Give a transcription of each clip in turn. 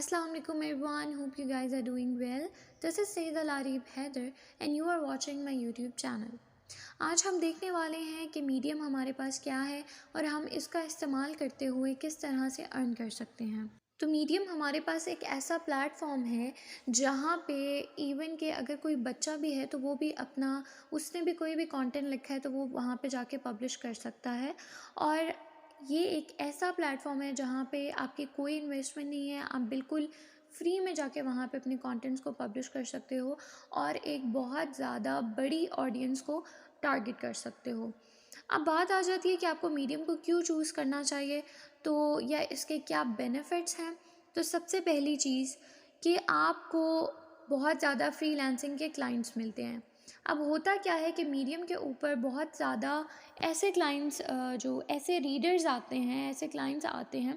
Assalamu alaikum everyone, hope you guys are doing well. This is Sayyid Al Arif Haider and you are watching my YouTube channel. आज हम देखने वाले हैं कि medium हमारे पास क्या है और हम इसका इस्तेमाल करते हुए किस तरह से अर्न कर सकते हैं। तो मीडियम हमारे पास एक ऐसा प्लेटफॉर्म है जहाँ पे इवन के अगर कोई बच्चा भी है तो वो भी अपना उसने भी कोई भी कंटेंट लिखा है तो वो वहाँ पे जाके पब्लिश कर सकता है। और ये एक ऐसा प्लेटफॉर्म है जहाँ पे आपकी कोई इन्वेस्टमेंट नहीं है, आप बिल्कुल फ्री में जाके वहाँ पे अपने कंटेंट्स को पब्लिश कर सकते हो और एक बहुत ज़्यादा बड़ी ऑडियंस को टारगेट कर सकते हो। अब बात आ जाती है कि आपको मीडियम को क्यों चूज़ करना चाहिए, तो या इसके क्या बेनिफिट्स हैं। तो सबसे पहली चीज़ कि आपको बहुत ज़्यादा फ्रीलांसिंग के क्लाइंट्स मिलते हैं। अब होता क्या है कि मीडियम के ऊपर बहुत ज़्यादा ऐसे क्लाइंट्स जो ऐसे रीडर्स आते हैं, ऐसे क्लाइंट्स आते हैं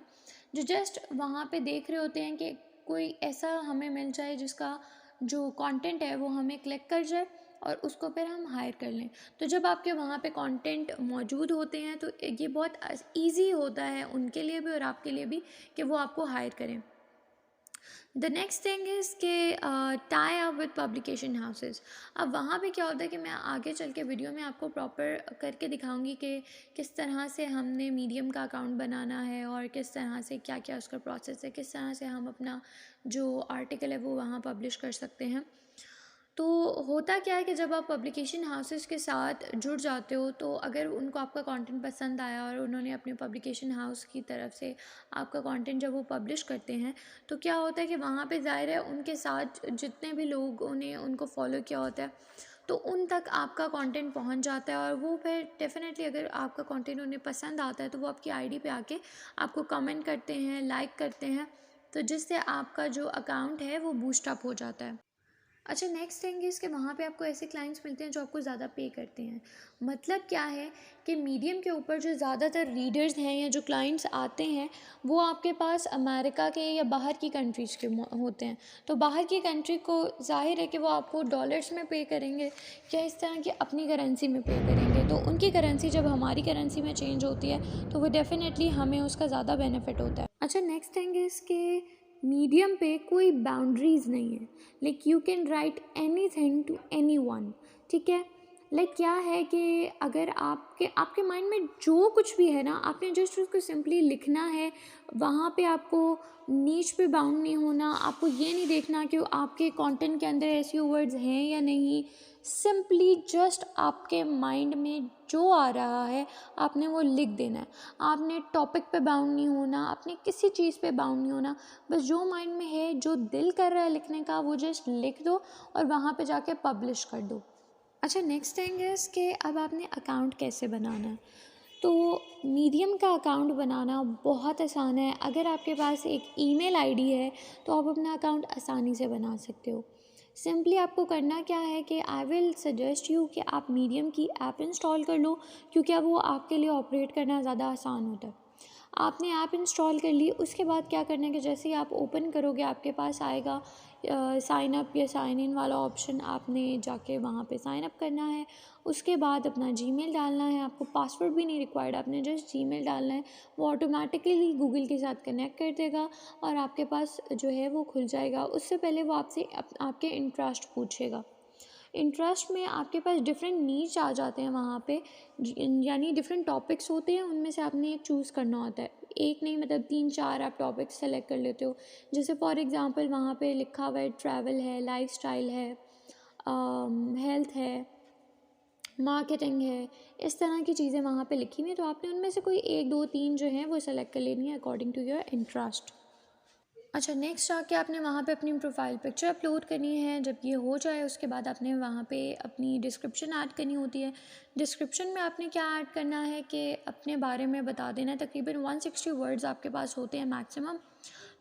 जो जस्ट वहाँ पे देख रहे होते हैं कि कोई ऐसा हमें मिल जाए जिसका जो कंटेंट है वो हमें क्लिक कर जाए और उसको फिर हम हायर कर लें। तो जब आपके वहाँ पे कंटेंट मौजूद होते हैं तो ये बहुत ईजी होता है उनके लिए भी और आपके लिए भी कि वो आपको हायर करें। द नेक्स्ट थिंग इज़ के tie up with publication houses. अब वहाँ पे क्या होता है कि मैं आगे चल के वीडियो में आपको प्रॉपर करके दिखाऊंगी कि किस तरह से हमने मीडियम का अकाउंट बनाना है और किस तरह से क्या क्या उसका प्रोसेस है, किस तरह से हम अपना जो आर्टिकल है वो वहाँ पब्लिश कर सकते हैं। तो होता क्या है कि जब आप पब्लिकेशन हाउसेस के साथ जुड़ जाते हो तो अगर उनको आपका कंटेंट पसंद आया और उन्होंने अपने पब्लिकेशन हाउस की तरफ से आपका कंटेंट जब वो पब्लिश करते हैं तो क्या होता है कि वहाँ पे ज़ाहिर है उनके साथ जितने भी लोगों ने उनको फॉलो किया होता है तो उन तक आपका कंटेंट पहुँच जाता है और वो फिर डेफिनेटली अगर आपका कंटेंट उन्हें पसंद आता है तो वो आपकी आईडी पे आके आपको कमेंट करते हैं, लाइक करते हैं, तो जिससे आपका जो अकाउंट है वो बूस्ट अप हो जाता है। अच्छा, नेक्स्ट थिंग इज़ कि वहाँ पे आपको ऐसे क्लाइंट्स मिलते हैं जो आपको ज़्यादा पे करते हैं। मतलब क्या है कि मीडियम के ऊपर जो ज़्यादातर रीडर्स हैं या जो क्लाइंट्स आते हैं वो आपके पास अमेरिका के या बाहर की कंट्रीज़ के होते हैं। तो बाहर की कंट्री को ज़ाहिर है कि वो आपको डॉलर्स में पे करेंगे या इस तरह की अपनी करेंसी में पे करेंगे। तो उनकी करेंसी जब हमारी करेंसी में चेंज होती है तो वो डेफ़िनेटली हमें उसका ज़्यादा बेनिफिट होता है। अच्छा, नेक्स्ट थिंग इज़ कि मीडियम पे कोई बाउंड्रीज़ नहीं है। Like you can write anything to anyone. ठीक है, लाइक क्या है कि अगर आपके माइंड में जो कुछ भी है ना आपने जस्ट उसको सिंपली लिखना है। वहाँ पे आपको नीच पे बाउंड नहीं होना, आपको ये नहीं देखना कि आपके कंटेंट के अंदर ऐसे वर्ड्स हैं या नहीं। सिंपली जस्ट आपके माइंड में जो आ रहा है आपने वो लिख देना है। आपने टॉपिक पे बाउंड नहीं होना, आपने किसी चीज़ पे बाउंड नहीं होना। बस जो माइंड में है, जो दिल कर रहा है लिखने का, वो जस्ट लिख दो और वहाँ पे जाके पब्लिश कर दो। अच्छा, नेक्स्ट थिंग इज़ कि अब आपने अकाउंट कैसे बनाना है। तो मीडियम का अकाउंट बनाना बहुत आसान है। अगर आपके पास एक ईमेल आईडी है तो आप अपना अकाउंट आसानी से बना सकते हो। सिंपली आपको करना क्या है कि आई विल सजेस्ट यू कि आप मीडियम की ऐप इंस्टॉल कर लो, क्योंकि अब वो आपके लिए ऑपरेट करना ज़्यादा आसान होता है। आपने ऐप इंस्टॉल कर ली, उसके बाद क्या करना है कि जैसे ही आप ओपन करोगे आपके पास आएगा साइन अप या साइन इन वाला ऑप्शन। आपने जाके वहाँ पे साइन अप करना है, उसके बाद अपना जीमेल डालना है। आपको पासवर्ड भी नहीं रिक्वायर्ड, आपने जस्ट जीमेल डालना है। वो ऑटोमेटिकली गूगल के साथ कनेक्ट कर देगा और आपके पास जो है वो खुल जाएगा। उससे पहले वो आपसे आपके इंटरेस्ट पूछेगा। इंटरेस्ट में आपके पास डिफरेंट नीच आ जाते हैं वहाँ पे, यानी डिफरेंट टॉपिक्स होते हैं, उनमें से आपने एक चूज़ करना होता है। एक नहीं, मतलब 3-4 आप टॉपिक्स सेलेक्ट कर लेते हो। जैसे फॉर एग्जांपल वहाँ पे लिखा हुआ है ट्रैवल है, लाइफस्टाइल है, हेल्थ है, मार्केटिंग है, इस तरह की चीज़ें वहाँ पे लिखी हुई हैं। तो आपने उनमें से कोई 1 2 3 जो हैं वो सेलेक्ट कर लेनी है अकॉर्डिंग टू योर इंटरेस्ट। अच्छा, नेक्स्ट आके आपने वहाँ पे अपनी प्रोफाइल पिक्चर अपलोड करनी है। जब ये हो जाए उसके बाद आपने वहाँ पे अपनी डिस्क्रिप्शन ऐड करनी होती है। डिस्क्रिप्शन में आपने क्या ऐड करना है कि अपने बारे में बता देना है। तकरीबन 160 वर्ड्स आपके पास होते हैं मैक्सिमम।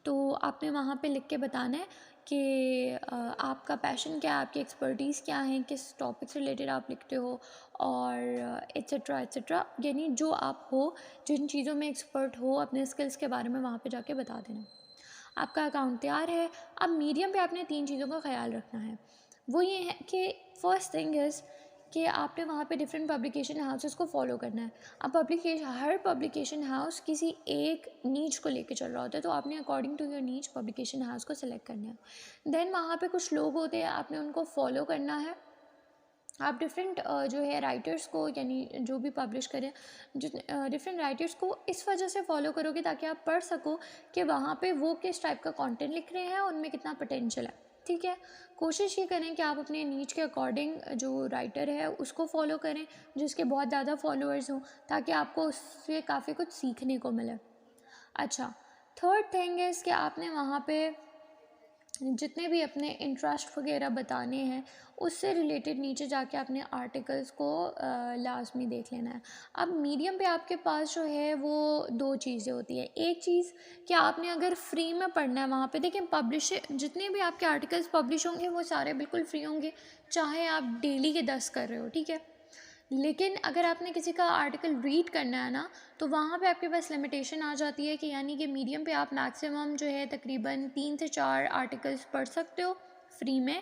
तो आपने वहाँ पे लिख के बताना है कि आपका पैशन क्या है, आपकी एक्सपर्टीज़ क्या है, किस टॉपिक से रिलेटेड आप लिखते हो और एट्सेट्रा एट्सेट्रा, यानी जो आप हो, जिन चीज़ों में एक्सपर्ट हो, अपने स्किल्स के बारे में वहाँ पे जाके बता देना। आपका अकाउंट तैयार है। अब मीडियम पे आपने 3 चीज़ों का ख्याल रखना है। वो ये है कि फ़र्स्ट थिंग इज़ कि आपने वहाँ पे डिफरेंट पब्लिकेशन हाउसेस को फॉलो करना है। अब हर पब्लिकेशन हाउस किसी एक नीच को लेके चल रहा होता है, तो आपने according to your niche publication house को सिलेक्ट करना है। देन वहाँ पे कुछ लोग होते हैं, आपने उनको फॉलो करना है। आप डिफरेंट जो है राइटर्स को, यानी जो भी पब्लिश करें, डिफरेंट राइटर्स को इस वजह से फॉलो करोगे ताकि आप पढ़ सको कि वहाँ पे वो किस टाइप का कंटेंट लिख रहे हैं, उनमें कितना पोटेंशियल है। ठीक है, कोशिश ये करें कि आप अपने नीच के अकॉर्डिंग जो राइटर है उसको फॉलो करें, जिसके बहुत ज़्यादा फॉलोअर्स हों, ताकि आपको उससे काफ़ी कुछ सीखने को मिले। अच्छा, थर्ड थिंग इज़ कि आपने वहाँ पे जितने भी अपने इंटरेस्ट वगैरह बताने हैं उससे रिलेटेड नीचे जाके अपने आर्टिकल्स को लाजमी देख लेना है। अब मीडियम पे आपके पास जो है वो दो चीज़ें होती है। एक चीज़ कि आपने अगर फ्री में पढ़ना है, वहाँ पे देखिए पब्लिश जितने भी आपके आर्टिकल्स पब्लिश होंगे वो सारे बिल्कुल फ्री होंगे, चाहे आप डेली के 10 कर रहे हो। ठीक है, लेकिन अगर आपने किसी का आर्टिकल रीड करना है ना, तो वहाँ पे आपके पास लिमिटेशन आ जाती है कि यानी कि मीडियम पे आप मैक्सिमम जो है तकरीबन 3 से 4 आर्टिकल्स पढ़ सकते हो फ्री में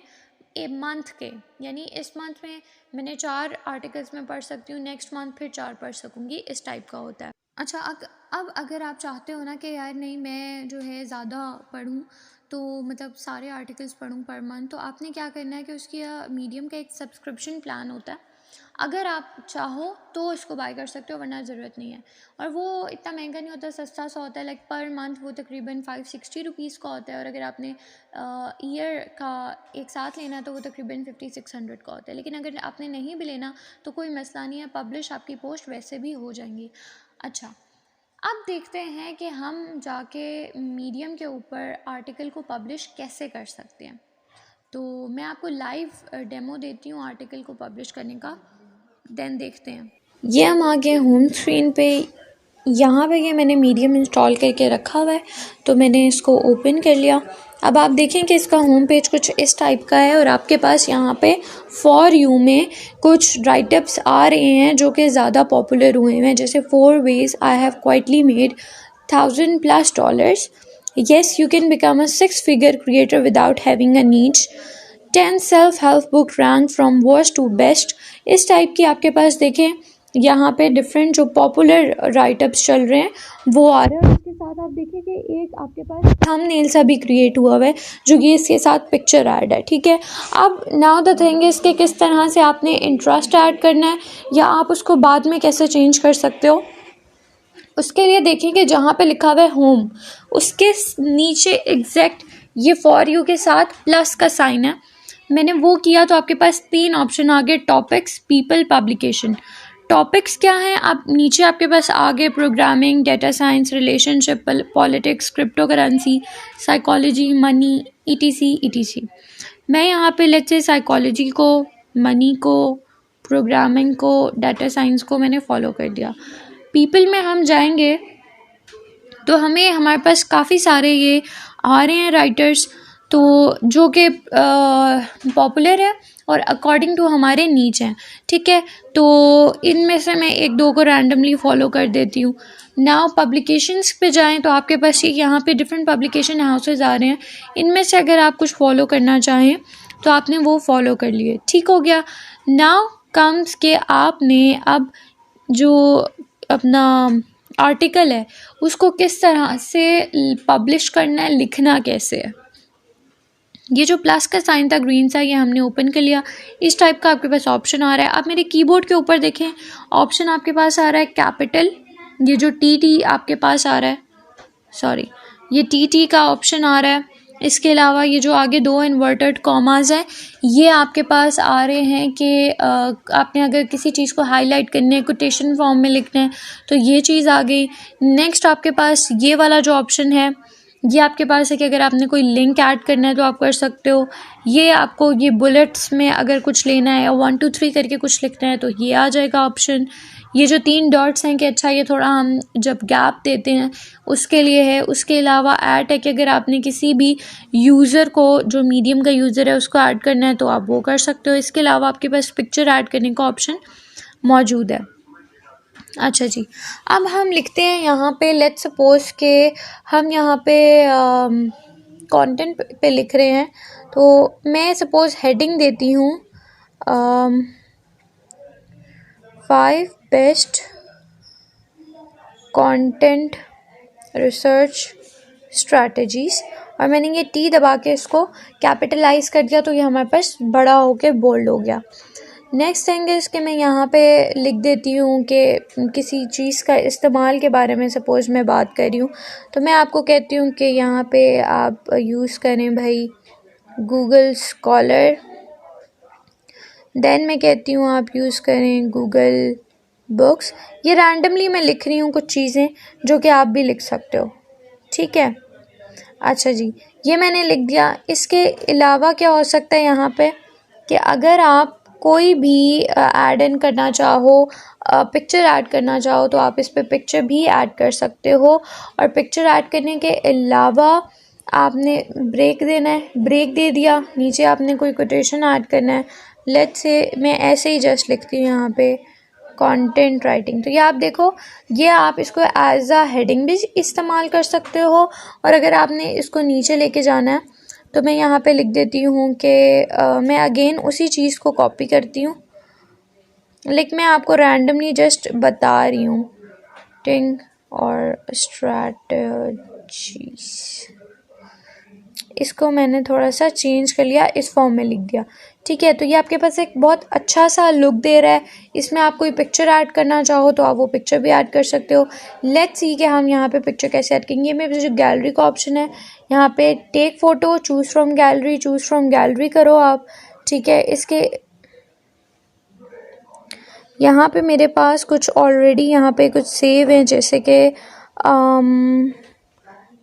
एक मंथ के। यानी इस मंथ में मैंने 4 आर्टिकल्स में पढ़ सकती हूँ, नेक्स्ट मंथ फिर 4 पढ़ सकूँगी, इस टाइप का होता है। अच्छा, अब अगर आप चाहते हो ना कि यार नहीं मैं जो है ज़्यादा पढ़ूँ, तो मतलब सारे आर्टिकल्स पढूँ पर मंथ, तो आपने क्या करना है कि उसकी मीडियम का एक सब्सक्रिप्शन प्लान होता है। अगर आप चाहो तो इसको बाय कर सकते हो, वरना ज़रूरत नहीं है। और वो इतना महंगा नहीं होता, सस्ता सा होता है। लाइक पर मंथ वो तकरीबन 560 रुपीज़ का होता है, और अगर आपने ईयर का एक साथ लेना है तो वो तकरीबन 5600 का होता है। लेकिन अगर आपने नहीं भी लेना तो कोई मसला नहीं है, पब्लिश आपकी पोस्ट वैसे भी हो जाएंगी। अच्छा, अब देखते हैं कि हम जाके मीडियम के ऊपर आर्टिकल को पब्लिश कैसे कर सकते हैं। तो मैं आपको लाइव डेमो देती हूँ आर्टिकल को पब्लिश करने का, देन देखते हैं। ये हम आ गए होम स्क्रीन पे। यहाँ पे ये मैंने मीडियम इंस्टॉल करके रखा हुआ है, तो मैंने इसको ओपन कर लिया। अब आप देखें कि इसका होम पेज कुछ इस टाइप का है, और आपके पास यहाँ पे फॉर यू में कुछ राइटअप्स आ रहे हैं जो कि ज़्यादा पॉपुलर हुए हैं, जैसे 4 ways I have quietly made $1,000+. Yes, you can become a 6-figure creator without having a niche. 10 self help book rank from worst to best. इस टाइप की आपके पास देखें यहाँ पे डिफरेंट जो पॉपुलर राइटअप्स चल रहे हैं वो आ रहे हैं, और इसके साथ आप देखिए कि एक आपके पास थंबनेल सा भी क्रिएट हुआ हुआ है जो कि इसके साथ पिक्चर ऐड है। ठीक है, अब नाउ द थिंग इज़ कि किस तरह से आपने इंटरेस्ट ऐड करना है, या आप उसको बाद में कैसे चेंज कर सकते हो। उसके लिए देखेंगे जहाँ पे लिखा हुआ है होम, उसके नीचे एग्जैक्ट ये फॉर यू के साथ प्लस का साइन है, मैंने वो किया तो आपके पास 3 ऑप्शन आ गए, टॉपिक्स, पीपल, पब्लिकेशन। टॉपिक्स क्या हैं, आप नीचे आपके पास आ गए programming, data science, relationship, politics, crypto currency, psychology, money, etc etc. मैं यहाँ पे लेट्स से साइकोलॉजी को, मनी को, प्रोग्रामिंग को, डाटा साइंस को मैंने फॉलो कर दिया। पीपल में हम जाएंगे तो हमें हमारे पास काफ़ी सारे ये आ रहे हैं राइटर्स, तो जो कि पॉपुलर है और अकॉर्डिंग टू हमारे नीच हैं। ठीक है, तो इनमें से मैं 1-2 को रैंडमली फॉलो कर देती हूँ। नाउ पब्लिकेशंस पे जाएं तो आपके पास यहाँ पे डिफरेंट पब्लिकेशन हाउसेस आ रहे हैं, इनमें से अगर आप कुछ फॉलो करना चाहें तो आपने वो फॉलो कर लिए। ठीक हो गया। नाउ कम्स के आपने अब जो अपना आर्टिकल है उसको किस तरह से पब्लिश करना है, लिखना कैसे है। ये जो प्लस का साइन था ग्रीन सा, ये हमने ओपन कर लिया। इस टाइप का आपके पास ऑप्शन आ रहा है। आप मेरे कीबोर्ड के ऊपर देखें, ऑप्शन आपके पास आ रहा है कैपिटल, ये जो टी आपके पास आ रहा है, सॉरी ये टी का ऑप्शन आ रहा है। इसके अलावा ये जो आगे 2 इन्वर्टेड कॉमास है ये आपके पास आ रहे हैं कि आपने अगर किसी चीज़ को हाईलाइट करना है, कोटेशन फॉर्म में लिखना है, तो ये चीज़ आ गई। नेक्स्ट आपके पास ये वाला जो ऑप्शन है ये आपके पास है कि अगर आपने कोई लिंक ऐड करना है तो आप कर सकते हो। ये आपको ये बुलेट्स में अगर कुछ लेना है या 1 2 3 करके कुछ लिखना है तो ये आ जाएगा ऑप्शन। ये जो 3 डॉट्स हैं कि अच्छा ये थोड़ा हम जब गैप देते हैं उसके लिए है। उसके अलावा ऐड है कि अगर आपने किसी भी यूज़र को, जो मीडियम का यूज़र है, उसको ऐड करना है तो आप वो कर सकते हो। इसके अलावा आपके पास पिक्चर ऐड करने का ऑप्शन मौजूद है। अच्छा जी, अब हम लिखते हैं यहाँ पे, लेट्स सपोज के हम यहाँ पे कंटेंट पे लिख रहे हैं, तो मैं सपोज हेडिंग देती हूँ 5 बेस्ट कंटेंट रिसर्च स्ट्रैटेजीज, और मैंने ये टी दबा के इसको कैपिटलाइज कर दिया तो ये हमारे पास बड़ा होके बोल्ड हो गया। नेक्स्ट थिंग इज़ कि मैं यहाँ पे लिख देती हूँ कि किसी चीज़ का इस्तेमाल के बारे में सपोज़ मैं बात कर रही हूँ, तो मैं आपको कहती हूँ कि यहाँ पे आप यूज़ करें भाई गूगल स्कॉलर। देन मैं कहती हूँ आप यूज़ करें गूगल बुक्स। ये रैंडमली मैं लिख रही हूँ कुछ चीज़ें जो कि आप भी लिख सकते हो, ठीक है। अच्छा जी, ये मैंने लिख दिया। इसके अलावा क्या हो सकता है यहाँ पे कि अगर आप कोई भी ऐड इन करना चाहो, पिक्चर ऐड करना चाहो, तो आप इस पे पिक्चर भी ऐड कर सकते हो। और पिक्चर ऐड करने के अलावा आपने ब्रेक देना है, ब्रेक दे दिया, नीचे आपने कोई कोटेशन ऐड करना है। लेट्स से मैं ऐसे ही जस्ट लिखती हूँ यहाँ पे कंटेंट राइटिंग, तो ये आप देखो, ये आप इसको एज अ हेडिंग भी इस्तेमाल कर सकते हो। और अगर आपने इसको नीचे लेके जाना है तो मैं यहाँ पे लिख देती हूँ कि मैं अगेन उसी चीज़ को कॉपी करती हूँ, लेकिन मैं आपको रैंडमली जस्ट बता रही हूँ टिंग और स्ट्रैटेजीज। इसको मैंने थोड़ा सा चेंज कर लिया, इस फॉर्म में लिख दिया, ठीक है। तो ये आपके पास एक बहुत अच्छा सा लुक दे रहा है। इसमें आप कोई पिक्चर ऐड करना चाहो तो आप वो पिक्चर भी ऐड कर सकते हो। लेट्स सी कि हम यहाँ पे पिक्चर कैसे ऐड करेंगे। मेरे जो गैलरी का ऑप्शन है, यहाँ पे take photo, choose from gallery करो आप, ठीक है। इसके यहाँ पे मेरे पास कुछ ऑलरेडी यहाँ पे कुछ सेव हैं, जैसे कि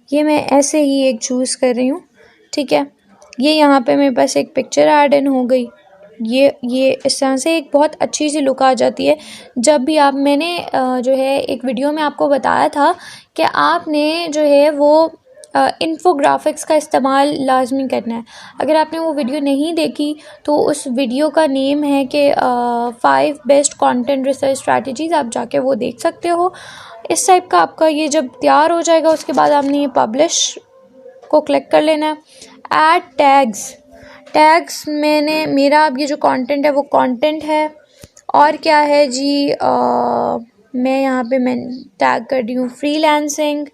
ये मैं ऐसे ही एक चूज़ कर रही हूँ, ठीक है। ये यहाँ पे मेरे पास एक पिक्चर ऐड इन हो गई। ये इस तरह से एक बहुत अच्छी सी लुक आ जाती है। जब भी आप, मैंने जो है एक वीडियो में आपको बताया था कि आपने जो है वो इन्फोग्राफिक्स का इस्तेमाल लाजमी करना है। अगर आपने वो वीडियो नहीं देखी तो उस वीडियो का नेम है कि 5 बेस्ट कंटेंट रिसर्च स्ट्रैटेजीज, आप जाके वो देख सकते हो। इस टाइप का आपका ये जब तैयार हो जाएगा उसके बाद आपने ये पब्लिश को क्लिक कर लेना है। ऐड टैग्स मैंने, मेरा अब ये जो कंटेंट है वो कंटेंट है। और क्या है जी, मैं यहाँ पे मैं टैग कर रही हूँ फ्रीलांसिंग,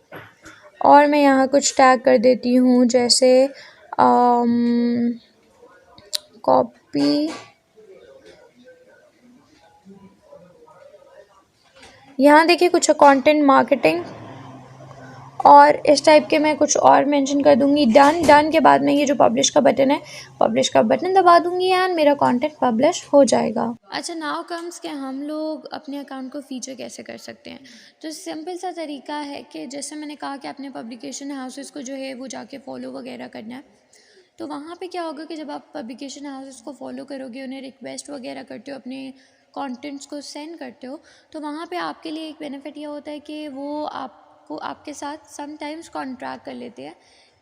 और मैं यहाँ कुछ टैग कर देती हूँ जैसे कॉपी, यहाँ देखिए कुछ कंटेंट मार्केटिंग, और इस टाइप के मैं कुछ और मेंशन कर दूँगी। डन के बाद मैं ये जो पब्लिश का बटन है, पब्लिश का बटन दबा दूँगी एंड मेरा कंटेंट पब्लिश हो जाएगा। अच्छा, नाउ कम्स कि हम लोग अपने अकाउंट को फीचर कैसे कर सकते हैं। तो सिंपल सा तरीका है कि जैसे मैंने कहा कि अपने पब्लिकेशन हाउसेस को जो है वो जाके फॉलो वगैरह करना है। तो वहाँ पे क्या होगा कि जब आप पब्लिकेशन हाउसेस को फॉलो करोगे, उन्हें रिक्वेस्ट वगैरह करते हो, अपने कंटेंट्स को सेंड करते हो, तो वहाँ पे आपके लिए एक बेनिफिट ये होता है कि वो आपको आपके साथ समटाइम्स कॉन्ट्रैक्ट कर लेते हैं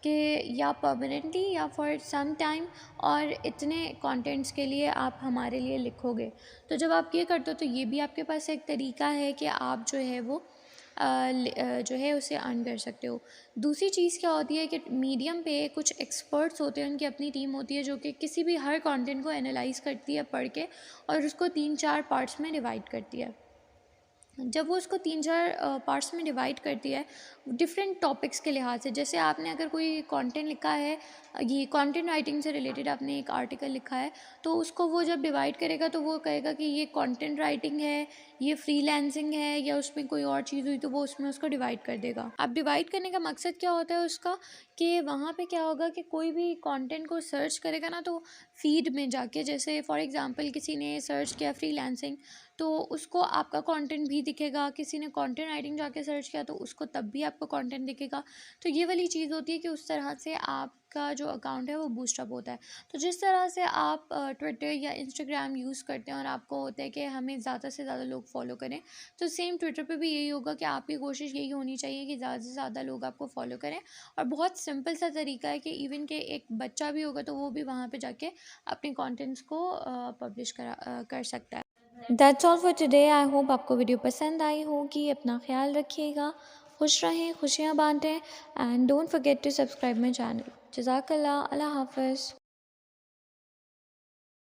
कि या परमानेंटली या फॉर सम टाइम, और इतने कंटेंट्स के लिए आप हमारे लिए लिखोगे। तो जब आप ये करते हो तो ये भी आपके पास एक तरीका है कि आप जो है वो जो है उसे अर्न कर सकते हो। दूसरी चीज़ क्या होती है कि मीडियम पे कुछ एक्सपर्ट्स होते हैं, उनकी अपनी टीम होती है जो कि किसी भी हर कंटेंट को एनालाइज करती है पढ़ के, और उसको 3-4 पार्ट्स में डिवाइड करती है। जब वो उसको 3-4 पार्ट्स में डिवाइड करती है डिफरेंट टॉपिक्स के लिहाज से, जैसे आपने अगर कोई कंटेंट लिखा है, ये कंटेंट राइटिंग से रिलेटेड आपने एक आर्टिकल लिखा है, तो उसको वो जब डिवाइड करेगा तो वो कहेगा कि ये कंटेंट राइटिंग है, ये फ्रीलांसिंग है, या उसमें कोई और चीज़ हुई तो वो उसमें उसको डिवाइड कर देगा। अब डिवाइड करने का मकसद क्या होता है उसका, कि वहाँ पे क्या होगा कि कोई भी कंटेंट को सर्च करेगा ना, तो फीड में जाके, जैसे फॉर एग्जांपल किसी ने सर्च किया फ्रीलांसिंग, तो उसको आपका कंटेंट भी दिखेगा। किसी ने कंटेंट राइटिंग जाके सर्च किया तो उसको तब भी आपको कंटेंट दिखेगा। तो ये वाली चीज़ होती है कि उस तरह से आपका जो अकाउंट है वो बूस्टअप होता है। तो जिस तरह से आप ट्विटर या इंस्टाग्राम यूज़ करते हैं और आपको होता है कि हमें ज़्यादा से ज़्यादा लोग फॉलो करें, तो सेम ट्विटर पे भी यही होगा कि आपकी कोशिश यही होनी चाहिए कि ज़्यादा से ज़्यादा लोग आपको फॉलो करें। और बहुत सिंपल सा तरीका है कि इवन के एक बच्चा भी होगा तो वो भी वहाँ पे जाके अपने कंटेंट्स को पब्लिश कर सकता है। That's all for today. I hope आपको वीडियो पसंद आई होगी। अपना ख्याल रखिएगा, खुश रहें, खुशियाँ बांटें, and don't forget to subscribe my channel. जज़ाकल्लाह, अल्लाह हाफ़िज़।